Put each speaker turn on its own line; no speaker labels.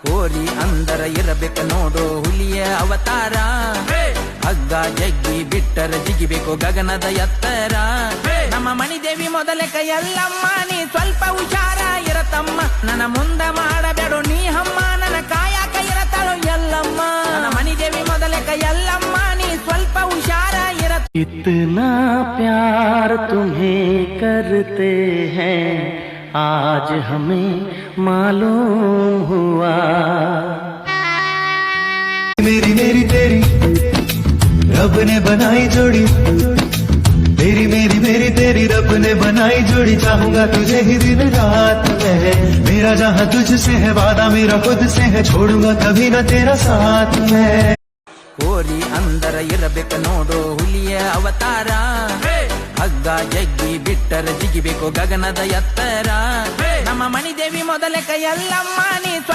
ಕೋರಿ ಅಂದರ ಇರಬೇಕ ನೋಡು ಹುಲಿಯ ಅವತಾರ. ಹಗ್ಗ ಜಗ್ಗಿ ಬಿಟ್ಟರ ಜಿಗಿಬೇಕು ಗಗನದ ಎತ್ತರ. ನಮ್ಮ ಮಣಿದೇವಿ ಮೊದಲೇ ಕೈಯಲ್ಲಮ್ಮ, ನೀ ಸ್ವಲ್ಪ ಹುಷಾರ ಇರತಮ್ಮ. ನನ್ನ ಮುಂದ ಮಾಡಬೇಡು ನೀ ಹಮ್ಮ, ನನ್ನ ಕಾಯಕ ಇರತಾಳು ಎಲ್ಲಮ್ಮ. ನನ್ನ ಮಣಿದೇವಿ ಮೊದಲೇ ಕೈಯಲ್ಲಮ್ಮ, ನೀ ಸ್ವಲ್ಪ ಹುಷಾರ ಇರ.
इतना प्यार तुम्हें करते हैं आज हमें मालूम हुआ.
मेरी मेरी तेरी रब ने बनाई जोड़ी, तेरी मेरी मेरी तेरी रब ने बनाई जोड़ी. चाहूंगा तुझे ही दिन रात में, मेरा जहाँ तुझसे है वादा मेरा खुद से है, छोड़ूंगा कभी न तेरा साथ में.
ಕೋರಿ ಅಂದರ ಇರಬೇಕ ನೋಡು ಹುಲಿಯ ಅವತಾರ. ಹಗ್ಗ ಜಗ್ಗಿ ಬಿಟ್ಟರ ಜಿಗಿಬೇಕು ಗಗನದ ಎತ್ತರ. ನಮ್ಮ ಮಣಿದೇವಿ ಮೊದಲೇ ಕೈಯಲ್ಲಮ್ಮ, ನೀ ಸ್ವಲ್ಪ